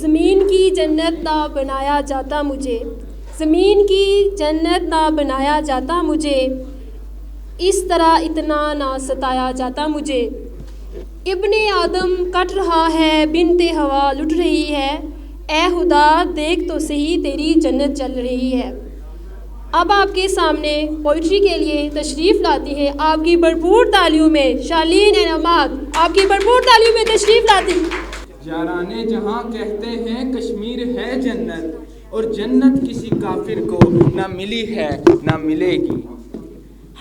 زمین کی جنت نہ بنایا جاتا مجھے، زمین کی جنت نہ بنایا جاتا مجھے، اس طرح اتنا نہ ستایا جاتا مجھے۔ ابن آدم کٹ رہا ہے، بنت ہوا لٹ رہی ہے، اے خدا دیکھ تو صحیح تیری جنت جل رہی ہے۔ اب آپ کے سامنے پوئٹری کے لیے تشریف لاتی ہے آپ کی بھرپور تالیوں میں شالین انعامات، آپ کی بھرپور تالیوں میں تشریف لاتی ہے۔ یارانے جہاں کہتے ہیں کشمیر ہے جنت، اور جنت کسی کافر کو نہ ملی ہے نہ ملے گی۔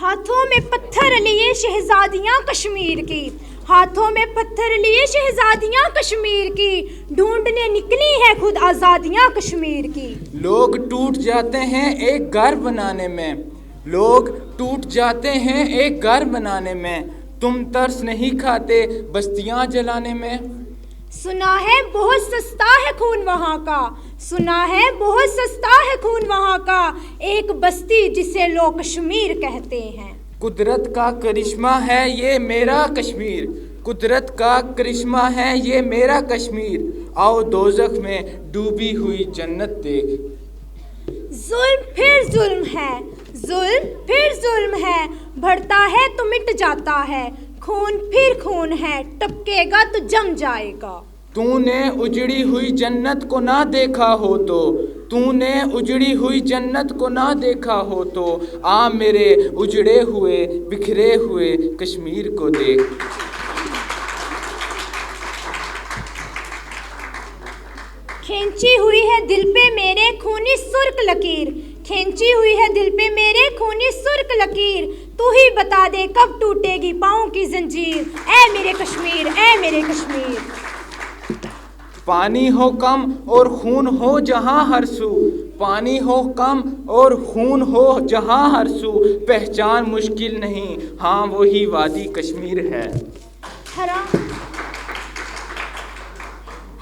ہاتھوں میں پتھر لیے شہزادیاں کشمیر کی، ہاتھوں میں پتھر لیے شہزادیاں کشمیر کی، ڈھونڈنے نکلی ہے خود آزادیاں کشمیر کی۔ لوگ ٹوٹ جاتے ہیں ایک گھر بنانے میں، لوگ ٹوٹ جاتے ہیں ایک گھر بنانے میں، تم ترس نہیں کھاتے بستیاں جلانے میں۔ سنا ہے بہت سستا ہے خون وہاں کا، سنا ہے بہت سستا ہے خون وہاں کا، ایک بستی جسے لوگ کشمیر کہتے ہیں۔ قدرت کا کرشمہ ہے یہ میرا کشمیر، قدرت کا کرشمہ ہے یہ میرا کشمیر، آؤ دوزخ میں ڈوبی ہوئی جنت دیکھ۔ ظلم پھر ظلم ہے، ظلم پھر ظلم ہے، بڑھتا ہے تو مٹ جاتا ہے، خون پھر خون ہے، ٹپکے گا تو جم جائے گا۔ تو نے اجڑی ہوئی جنت کو نہ دیکھا ہو تو، تو نے اجڑی ہوئی جنت کو نہ دیکھا ہو تو، آ میرے اجڑے ہوئے بکھرے ہوئے کشمیر کو دیکھ۔ کھینچی ہوئی ہے دل پہ میرے خونی سرخ لکیر، کھینچی ہوئی ہے دل پہ میرے خونی سرخ لکیر، تو ہی بتا دے کب ٹوٹے گی پاؤں کی زنجیر، اے میرے کشمیر اے میرے کشمیر۔ پانی ہو کم اور خون ہو جہاں ہر سو، پانی ہو کم اور خون ہو جہاں ہر سو، پہچان مشکل نہیں ہاں وہی وادی کشمیر ہے۔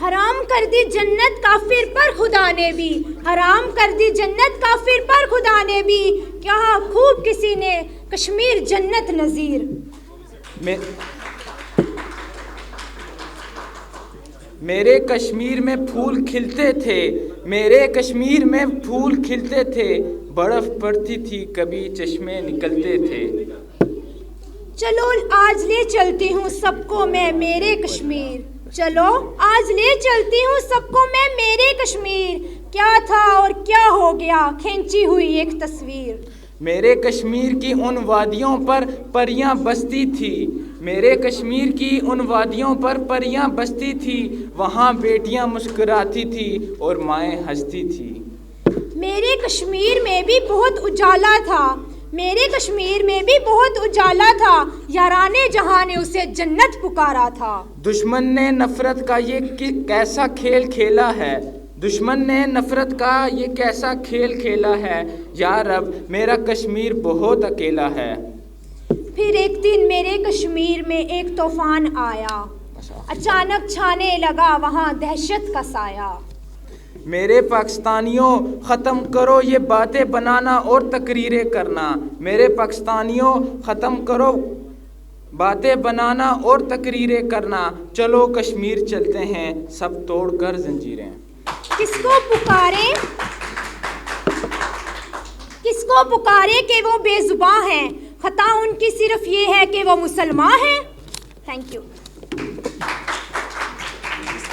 حرام کر دی جنت کافر پر خدا نے بھی، حرام کر دی جنت کافر پر خدا نے بھی، کہا خوب کسی نے کشمیر جنت نظیر۔ میرے کشمیر میں پھول کھلتے تھے، میرے کشمیر میں پھول کھلتے تھے، برف پڑتی تھی کبھی چشمے نکلتے تھے۔ چلو آج لے چلتی ہوں سب کو میں میرے کشمیر، چلو آج لے چلتی ہوں سب کو میں میرے کشمیر، کیا تھا اور کیا ہو گیا کھینچی ہوئی ایک تصویر۔ میرے کشمیر کی ان وادیوں پر پریاں بستی تھی، میرے کشمیر کی ان وادیوں پر پریاں بستی تھی، وہاں بیٹیاں مسکراتی تھی اور مائیں ہنستی تھی۔ میرے کشمیر میں بھی بہت اجالا تھا، میرے کشمیر میں بھی بہت اجالا تھا، یارانے جہاں نے اسے جنت پکارا تھا۔ دشمن نے نفرت کا یہ کیسا کھیل کھیلا ہے، دشمن نے نفرت کا یہ کیسا کھیل کھیلا ہے، یا رب میرا کشمیر بہت اکیلا ہے۔ پھر ایک دن میرے کشمیر میں ایک طوفان آیا، اچانک چھانے لگا وہاں دہشت کا سایہ۔ میرے پاکستانیوں ختم کرو یہ باتیں بنانا اور تقریریں کرنا، میرے پاکستانیوں ختم کرو باتیں بنانا اور تقریریں کرنا، چلو کشمیر چلتے ہیں سب توڑ کر زنجیریں۔ کس کو پکارے کہ وہ بے زباں ہیں، خطا ان کی صرف یہ ہے کہ وہ مسلمان ہیں۔ Thank you.